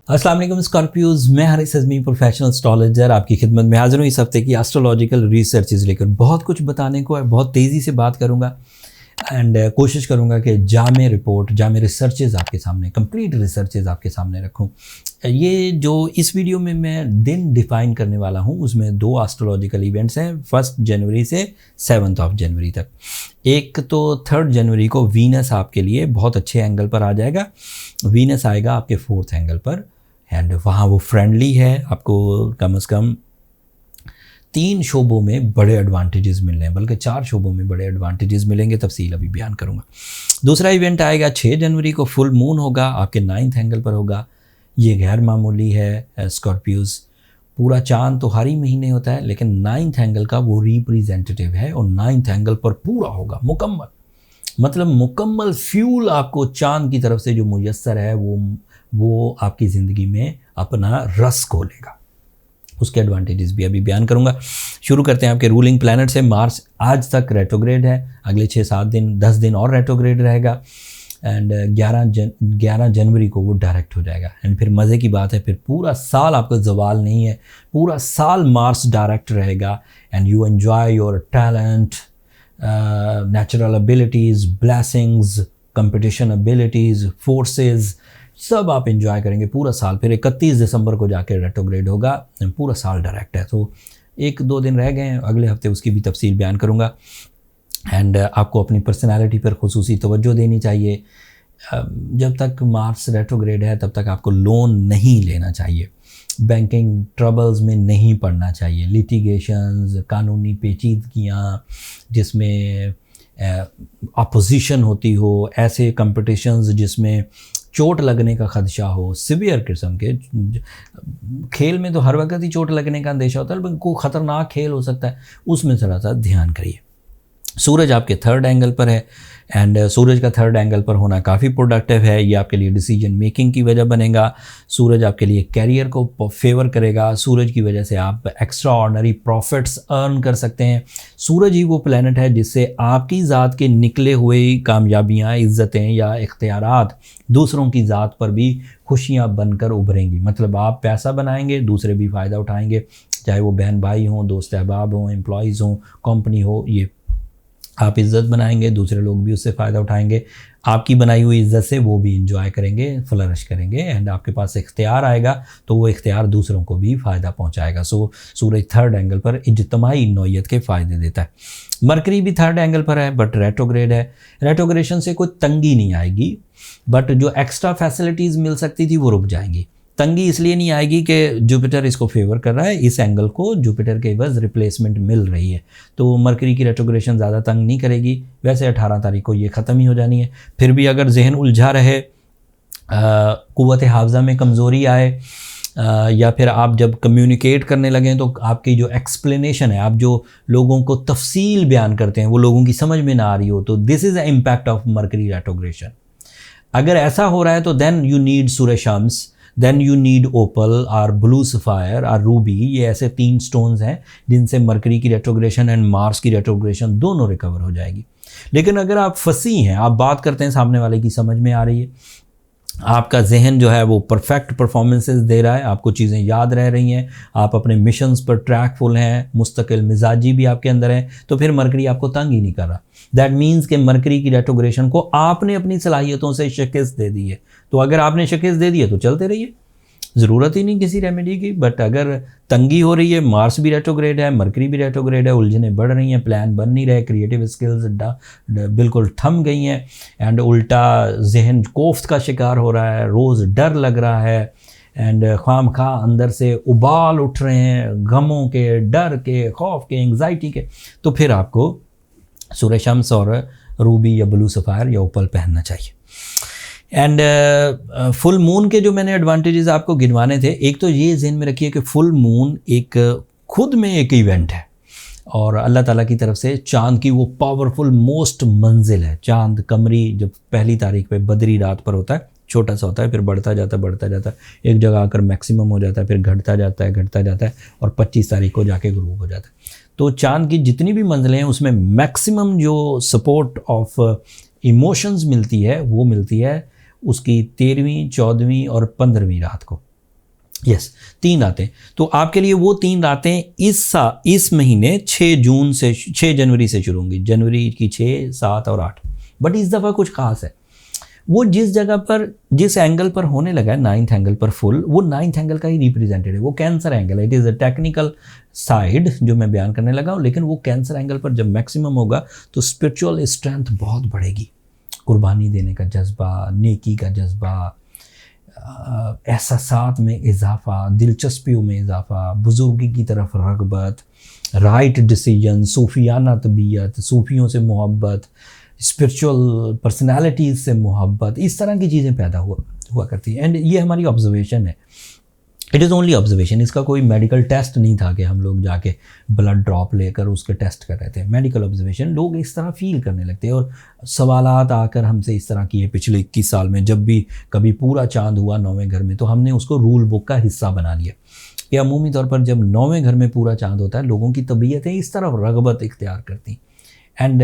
अस्सलाम वालेकुम स्कॉर्पियोज, मैं हारिस अज़मी प्रोफेशनल एस्ट्रोलॉजर आपकी खिदमत में हाजिर हूँ इस हफ्ते की एस्ट्रोलॉजिकल रिसर्चेज लेकर। बहुत कुछ बताने को है, बहुत तेज़ी से बात करूँगा एंड कोशिश करूँगा कि जामे रिपोर्ट, जामे रिसर्चेज आपके सामने, कंप्लीट रिसर्चेज आपके सामने रखूँ। ये जो इस वीडियो में मैं दिन डिफ़ाइन करने वाला हूँ उसमें दो एस्ट्रोलॉजिकल इवेंट्स हैं, 1 जनवरी से 7 जनवरी तक। एक तो 3 जनवरी को वीनस आपके लिए बहुत अच्छे एंगल पर आ जाएगा। वीनस आएगा आपके 4th एंगल पर एंड वहाँ वो फ्रेंडली है, आपको कम से कम 3 शोबों में बड़े एडवांटेजेस मिल रहे हैं, बल्कि 4 शोबों में बड़े एडवांटेजेस मिलेंगे, तफसील अभी बयान करूँगा। दूसरा इवेंट आएगा 6 जनवरी को, फुल मून होगा, आपके 9th एंगल पर होगा। ये गैर मामूली है स्कॉर्पियोज। पूरा चांद तो हर ही महीने होता है, लेकिन 9th एंगल का वो रिप्रेजेंटेटिव है और 9th एंगल पर पूरा होगा मुकम्मल, मतलब मुकम्मल फ्यूल आपको चांद की तरफ से जो मुयस्सर है वो आपकी ज़िंदगी में अपना रस खोलेगा। उसके एडवांटेजेस भी अभी बयान करूंगा। शुरू करते हैं आपके रूलिंग प्लैनेट से। मार्स आज तक रेट्रोग्रेड है, अगले 6-7 दिन 10 दिन और रेट्रोग्रेड रहेगा एंड 11 जनवरी को वो डायरेक्ट हो जाएगा। एंड फिर मज़े की बात है, फिर पूरा साल आपका जवाल नहीं है, पूरा साल मार्स डायरेक्ट रहेगा and you enjoy your talent, natural abilities, blessings, competition abilities, forces, सब आप एंजॉय करेंगे पूरा साल। फिर 31 दिसंबर को जाकर रेट्रोग्रेड होगा, पूरा साल डायरेक्ट है। तो 1-2 दिन रह गए हैं, अगले हफ्ते उसकी भी तफसील बयान करूँगा। एंड आपको अपनी पर्सनालिटी पर खुसूसी तवज्जो देनी चाहिए। जब तक मार्स रेट्रोग्रेड है तब तक आपको लोन नहीं लेना चाहिए, बैंकिंग ट्रबल्स में नहीं पड़ना चाहिए, लिटिगेशंस, कानूनी पेचीदगियाँ जिसमें अपोजिशन होती हो, ऐसे कंपटिशन्स जिसमें चोट लगने का खदशा हो, सिवियर किस्म के। खेल में तो हर वक्त ही चोट लगने का अंदेशा होता है, लेकिन कोई ख़तरनाक खेल हो सकता है, उसमें थोड़ा सा ध्यान करिए। सूरज आपके 3rd एंगल पर है एंड सूरज का 3rd एंगल पर होना काफ़ी प्रोडक्टिव है। ये आपके लिए डिसीजन मेकिंग की वजह बनेगा। सूरज आपके लिए कैरियर को फेवर करेगा। सूरज की वजह से आप एक्स्ट्रा ऑर्डनरी प्रॉफिट्स अर्न कर सकते हैं। सूरज ही वो प्लेनेट है जिससे आपकी ज़ात के निकले हुए कामयाबियाँ, इज़्ज़तें या इख्तियारात दूसरों की ज़ात पर भी खुशियाँ बनकर उभरेंगी। मतलब आप पैसा बनाएंगे, दूसरे भी फ़ायदा उठाएंगे, चाहे वो बहन भाई हों, दोस्त अहबाब हों, एम्प्लॉयज़ हों, कंपनी हो। ये आप इज़्ज़त बनाएंगे, दूसरे लोग भी उससे फ़ायदा उठाएंगे, आपकी बनाई हुई इज़्ज़त से वो भी इंजॉय करेंगे, फ्लरिश करेंगे एंड आपके पास इख्तियार आएगा तो वो इख्तियार दूसरों को भी फ़ायदा पहुंचाएगा। सो सूरज 3rd एंगल पर इज्तिमाई नौयत के फ़ायदे देता है। मरकरी भी 3rd एंगल पर है बट रेट्रोग्रेड है। रेट्रोग्रेशन से कोई तंगी नहीं आएगी, बट जो एक्स्ट्रा फैसिलिटीज़ मिल सकती थी वो रुक जाएंगी। तंगी इसलिए नहीं आएगी कि जुपिटर इसको फेवर कर रहा है, इस एंगल को जुपिटर के बस रिप्लेसमेंट मिल रही है, तो मरकरी की रेट्रोग्रेशन ज़्यादा तंग नहीं करेगी। वैसे 18 तारीख को ये ख़त्म ही हो जानी है। फिर भी अगर जहन उलझा रहे, क़ुव्वत हाफ़ज़ा में कमज़ोरी आए, या फिर आप जब कम्युनिकेट करने लगें तो आपकी जो एक्सप्लेनेशन है, आप जो लोगों को तफसील बयान करते हैं वो लोगों की समझ में ना आ रही हो, तो this is the impact of Mercury retrogression. अगर ऐसा हो रहा है तो देन यू नीड सूरज शम्स, देन यू नीड ओपल और ब्लू सफ़ायर और रूबी। ये ऐसे 3 स्टोन्स हैं जिनसे मरकरी की रेट्रोग्रेशन एंड मार्स की रेट्रोग्रेशन दोनों रिकवर हो जाएगी। लेकिन अगर आप फंसी हैं, आप बात करते हैं, सामने वाले की समझ में आ रही है, आपका जहन जो है वो परफेक्ट परफॉर्मेंसेस दे रहा है, आपको चीज़ें याद रह रही हैं, आप अपने मिशंस पर ट्रैकफुल हैं, मुस्तकिल मिजाजी भी आपके अंदर है, तो फिर मरकरी आपको तंग ही नहीं कर रहा। दैट मीन्स कि मरकरी की रेट्रोग्रेशन को आपने अपनी सलाहियतों से शिकस्त दे दी है। तो अगर आपने शिकस्त दे दी है तो चलते रहिए, ज़रूरत ही नहीं किसी रेमेडी की। बट अगर तंगी हो रही है, मार्स भी रेट्रोग्रेड है, मरकरी भी रेट्रोग्रेड है, उलझने बढ़ रही हैं, प्लान बन नहीं रहे, क्रिएटिव स्किल्स बिल्कुल थम गई हैं एंड उल्टा जहन कोफ्त का शिकार हो रहा है, रोज़ डर लग रहा है एंड खामखा अंदर से उबाल उठ रहे हैं गमों के, डर के, खौफ के, एंग्जाइटी के, तो फिर आपको सूरज शम्स और रूबी या ब्लू सफ़ायर या ओपल पहनना चाहिए। एंड फुल मून के जो मैंने एडवांटेजेस आपको गिनवाने थे, एक तो ये ज़हन में रखिए कि फुल मून एक खुद में एक इवेंट है और अल्लाह ताला की तरफ से चाँद की वो पावरफुल मोस्ट मंजिल है। चाँद कमरी जब 1 तारीख पे बदरी रात पर होता है, छोटा सा होता है, फिर बढ़ता जाता है, एक जगह आकर मैक्सिमम हो जाता है, फिर घटता जाता है और 25 तारीख को जाके ग्रूव हो जाता है। तो चाँद की जितनी भी मंजिलें हैं उसमें मैक्सिमम जो सपोर्ट ऑफ इमोशंस मिलती है वो मिलती है उसकी 13वीं, 14वीं और 15वीं रात को। यस, 3 रातें। तो आपके लिए वो 3 रातें इस महीने 6 जनवरी से शुरू होंगी। जनवरी की 6, 7 और 8। बट इस दफ़ा कुछ खास है, वो जिस जगह पर, जिस एंगल पर होने लगा है, 9th एंगल पर फुल, वो 9th एंगल का ही रिप्रेजेंटेड है। वो कैंसर एंगल है। It is a technical side जो मैं बयान करने लगा हूँ, लेकिन वो कैंसर एंगल पर जब मैक्सिमम होगा तो स्पिरिचुअल स्ट्रेंथ बहुत बढ़ेगी। कुर्बानी देने का जज्बा, नेकी का जज्बा, एहसासात में इजाफा, दिलचस्पियों में इजाफा, बुजुर्गी की तरफ रग़बत, राइट डिसीजन, सूफियाना तबीयत, सूफियों से मोहब्बत, स्पिरिचुअल पर्सनालिटीज़ से मोहब्बत, इस तरह की चीज़ें पैदा हुआ करती हैं। एंड ये हमारी ऑब्जर्वेशन है। It is only observation. इसका कोई मेडिकल टेस्ट नहीं था कि हम लोग जाके ब्लड ड्रॉप लेकर उसके टेस्ट कर रहे थे। मेडिकल ऑब्जर्वेशन, लोग इस तरह फील करने लगते हैं और सवालात आकर हमसे इस तरह किए पिछले 21 साल में। जब भी कभी पूरा चांद हुआ 9वें घर में, तो हमने उसको रूल बुक का हिस्सा बना लिया कि अमूमी तौर पर जब 9वें घर में पूरा चांद होता है, लोगों की तबीयतें इस तरफ रग़बत इख्तियार करती। एंड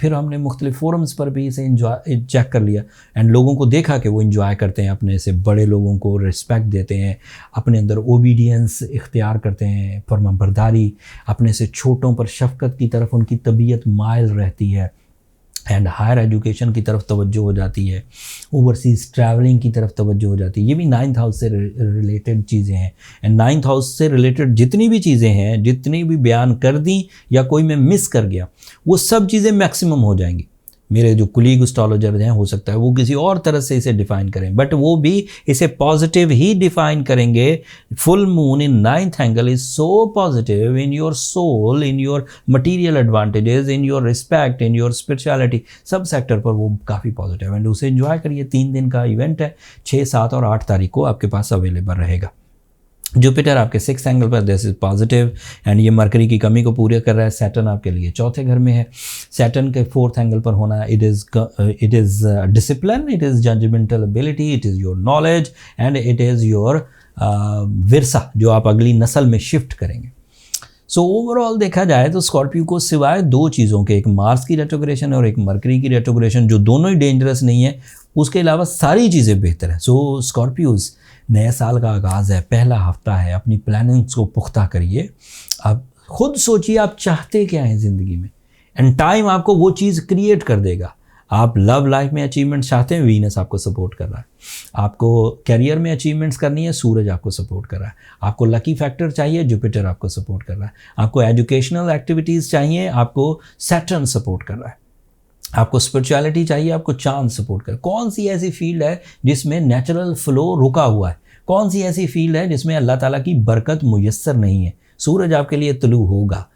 फिर हमने मुख्तलिफ फोरम्स पर भी इसे चेक कर लिया एंड लोगों को देखा कि वो इंजॉय करते हैं, अपने से बड़े लोगों को रिस्पेक्ट देते हैं, अपने अंदर ओबीडियंस इख्तियार करते हैं, फरमाबरदारी, अपने से छोटों पर शफ़क़त की तरफ उनकी तबीयत माइल रहती है एंड हायर एजुकेशन की तरफ तवज्जो हो जाती है, ओवरसीज़ ट्रैवलिंग की तरफ तवज्जो हो जाती है। ये भी 9th हाउस से रिलेटेड चीज़ें हैं। एंड 9th हाउस से रिलेटेड जितनी भी चीज़ें हैं, जितनी भी बयान कर दी या कोई मैं मिस कर गया, वो सब चीज़ें मैक्सिमम हो जाएंगी। मेरे जो कुलीग एस्ट्रोलॉजर हैं, हो सकता है वो किसी और तरह से इसे डिफ़ाइन करें, बट वो भी इसे पॉजिटिव ही डिफ़ाइन करेंगे। Full moon in 9th angle is so positive in your soul, in your material advantages, in your respect, in your spirituality, सब सेक्टर पर वो काफ़ी पॉजिटिव है। एंड उसे एंजॉय करिए। 3 दिन का इवेंट है। 6, 7 और 8 तारीख को आपके पास अवेलेबल रहेगा। जुपिटर आपके 6th एंगल पर, दिस इज पॉजिटिव एंड ये मरकरी की कमी को पूरा कर रहा है। सैटर्न आपके लिए 4थे घर में है। सैटर्न के 4th एंगल पर होना, it is discipline, it is judgmental ability, it is your knowledge and it is your विरसा, जो आप अगली नस्ल में शिफ्ट करेंगे। सो ओवरऑल देखा जाए तो स्कॉर्पियो को सिवाय 2 चीज़ों के, एक मार्स की रेट्रोग्रेशन और एक मरकरी की रेट्रोग्रेशन, जो दोनों ही डेंजरस नहीं है, उसके अलावा सारी चीज़ें बेहतर हैं। सो स्कॉर्पियोज़, नए साल का आगाज़ है, पहला हफ्ता है, अपनी प्लानिंग्स को पुख्ता करिए। आप खुद सोचिए आप चाहते क्या हैं ज़िंदगी में, एंड टाइम आपको वो चीज़ क्रिएट कर देगा। आप लव लाइफ में अचीवमेंट चाहते हैं, वीनस आपको सपोर्ट कर रहा है। आपको करियर में अचीवमेंट्स करनी है, सूरज आपको सपोर्ट कर रहा है। आपको लकी फैक्टर चाहिए, जुपिटर आपको सपोर्ट कर रहा है। आपको एजुकेशनल एक्टिविटीज़ चाहिए, आपको सैटर्न सपोर्ट कर रहा है। आपको स्पिरिचुअलिटी चाहिए, आपको चांद सपोर्ट कर। कौन सी ऐसी फील्ड है जिसमें नेचुरल फ्लो रुका हुआ है? कौन सी ऐसी फील्ड है जिसमें अल्लाह ताला की बरकत मुयस्सर नहीं है? सूरज आपके लिए तुलू होगा।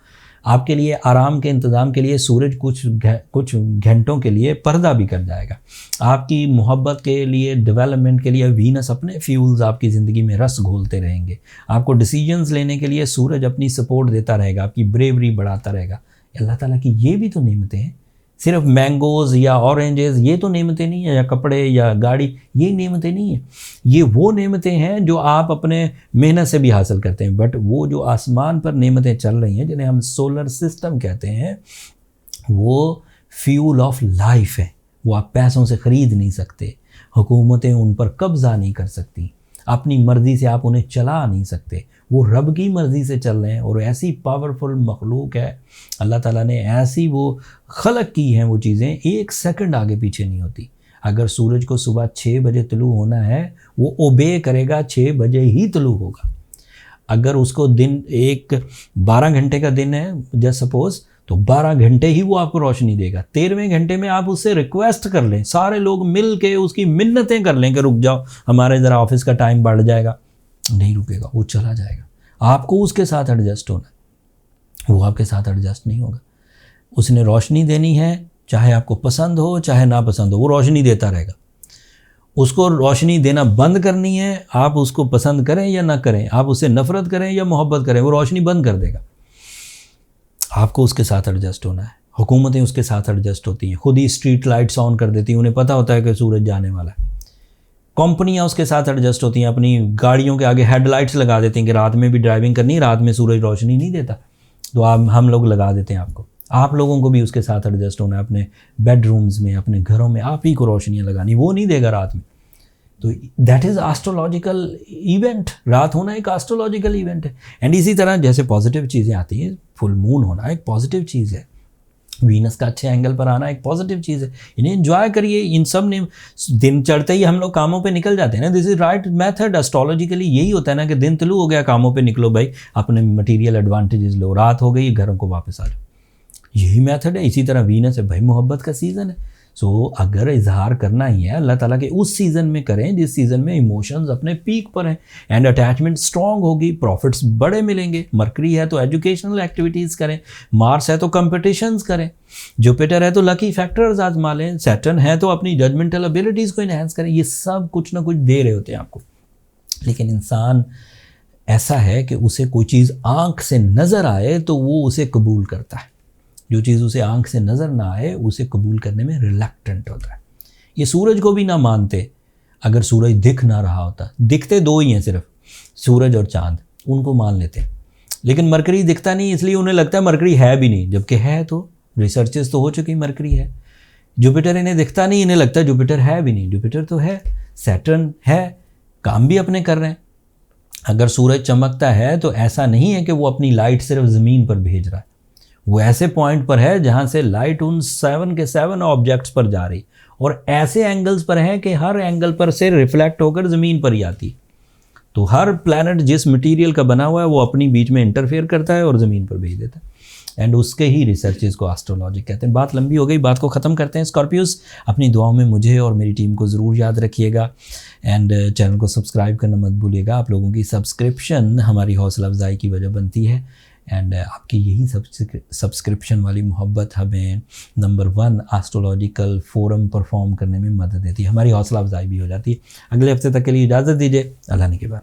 आपके लिए आराम के इंतज़ाम के लिए सूरज कुछ घंटों के लिए पर्दा भी कर जाएगा। आपकी मोहब्बत के लिए, डेवलपमेंट के लिए वीनस अपने फ्यूल्स आपकी ज़िंदगी में रस घोलते रहेंगे। आपको डिसीजंस लेने के लिए सूरज अपनी सपोर्ट देता रहेगा, आपकी ब्रेवरी बढ़ाता रहेगा। अल्लाह ताला की ये भी तो नेमतें हैं। सिर्फ मैंगोज़ या ऑरेंजेस ये तो नेमतें नहीं है, या कपड़े या गाड़ी, ये नेमतें नहीं है। ये वो नेमतें हैं जो आप अपने मेहनत से भी हासिल करते हैं। बट वो जो आसमान पर नेमतें चल रही हैं, जिन्हें हम सोलर सिस्टम कहते हैं, वो फ्यूल ऑफ लाइफ है। वो आप पैसों से ख़रीद नहीं सकते। हुकूमतें उन पर कब्ज़ा नहीं कर सकती। अपनी मर्ज़ी से आप उन्हें चला नहीं सकते। वो रब की मर्ज़ी से चल रहे हैं और ऐसी पावरफुल मखलूक है। अल्लाह ताला ने ऐसी वो खलक की हैं, वो चीज़ें 1 सेकंड आगे पीछे नहीं होती। अगर सूरज को सुबह 6 बजे तुलू होना है, वो ओबे करेगा, 6 बजे ही तुलू होगा। अगर उसको दिन 12 घंटे का दिन है जस्ट सपोज़, तो 12 घंटे ही वो आपको रोशनी देगा। 13वें घंटे में आप उससे रिक्वेस्ट कर लें, सारे लोग मिल के उसकी मिन्नतें कर लें कि रुक जाओ, हमारे ज़रा ऑफिस का टाइम बढ़ जाएगा, नहीं रुकेगा, वो चला जाएगा। आपको उसके साथ एडजस्ट होना है, वो आपके साथ एडजस्ट नहीं होगा। उसने रोशनी देनी है, चाहे आपको पसंद हो चाहे ना पसंद हो, वो रोशनी देता रहेगा। उसको रोशनी देना बंद करनी है, आप उसको पसंद करें या ना करें, आप उससे नफ़रत करें या मोहब्बत करें, वो रोशनी बंद कर देगा। आपको उसके साथ एडजस्ट होना है। हुकूमतें उसके साथ एडजस्ट होती हैं, खुद ही स्ट्रीट लाइट्स ऑन कर देती हैं, उन्हें पता होता है कि सूरज जाने वाला है। कंपनियां उसके साथ एडजस्ट होती हैं, अपनी गाड़ियों के आगे हेडलाइट्स लगा देती हैं कि रात में भी ड्राइविंग करनी है, रात में सूरज रोशनी नहीं देता, तो हम लोग लगा देते हैं आपको। आप लोगों को भी उसके साथ एडजस्ट होना है। अपने बेडरूम्स में, अपने घरों में आप ही को रोशनियाँ लगानी, वो नहीं देगा रात में। तो दैट इज़ एस्ट्रोलॉजिकल इवेंट। रात होना एक एस्ट्रोलॉजिकल इवेंट है। एंड इसी तरह जैसे पॉजिटिव चीज़ें आती हैं, फुल मून होना एक पॉजिटिव चीज़ है, वीनस का अच्छे एंगल पर आना एक पॉजिटिव चीज़ है। इन्हें एंजॉय करिए। इन सब ने दिन चढ़ते ही हम लोग कामों पे निकल जाते हैं ना, this is right method. Astrologically यही होता है ना कि दिन तुलू हो गया, कामों पे निकलो भाई, अपने मटेरियल एडवांटेजेस लो, रात हो गई घरों को वापस आ जाओ, यही मेथड है। इसी तरह वीनस है भाई, मोहब्बत का सीज़न है। सो अगर इजहार करना ही है अल्लाह ताला के उस सीज़न में करें जिस सीज़न में इमोशंस अपने पीक पर हैं एंड अटैचमेंट स्ट्रॉन्ग होगी, प्रॉफिट्स बड़े मिलेंगे। मरकरी है तो एजुकेशनल एक्टिविटीज़ करें, मार्स है तो कंपटीशंस करें, जुपिटर है तो लकी फैक्टर्स आजमा लें, सैटर्न है तो अपनी जजमेंटल एबिलिटीज़ को इन्हेंस करें। ये सब कुछ ना कुछ दे रहे होते हैं आपको। लेकिन इंसान ऐसा है कि उसे कोई चीज़ आँख से नज़र आए तो वो उसे कबूल करता है, जो चीज़ उसे आंख से नज़र ना आए उसे कबूल करने में रिलक्टेंट होता है। ये सूरज को भी ना मानते अगर सूरज दिख ना रहा होता। दिखते दो ही हैं सिर्फ, सूरज और चांद, उनको मान लेते। लेकिन मरकरी दिखता नहीं, इसलिए उन्हें लगता है मरकरी है भी नहीं, जबकि है। तो रिसर्चेस तो हो चुकी मरकरी है। जुपिटर इन्हें दिखता नहीं, इन्हें लगता है जुपिटर है भी नहीं, जुपिटर तो है। सैटर्न है, काम भी अपने कर रहे हैं। अगर सूरज चमकता है तो ऐसा नहीं है कि वो अपनी लाइट सिर्फ ज़मीन पर भेज रहा है, वो ऐसे पॉइंट पर है जहाँ से लाइट उन 7 के 7 ऑब्जेक्ट्स पर जा रही, और ऐसे एंगल्स पर है कि हर एंगल पर से रिफ्लेक्ट होकर ज़मीन पर ही आती। तो हर प्लैनेट जिस मटेरियल का बना हुआ है वो अपनी बीच में इंटरफेयर करता है और ज़मीन पर भेज देता है। एंड उसके ही रिसर्चेस को एस्ट्रोलॉजी कहते हैं। बात लंबी हो गई, बात को ख़त्म करते हैं। स्कॉर्पियोस, अपनी दुआओं में मुझे और मेरी टीम को ज़रूर याद रखिएगा एंड चैनल को सब्सक्राइब करना मत भूलिएगा। आप लोगों की सब्सक्रिप्शन हमारी हौसला अफजाई की वजह बनती है एंड आपकी यही सब्सक्रिप्शन वाली मोहब्बत हमें नंबर 1 एस्ट्रोलॉजिकल फोरम परफॉर्म करने में मदद देती है, हमारी हौसला अफजाई भी हो जाती है। अगले हफ्ते तक के लिए इजाज़त दीजिए। अल्लाह ने के बाद।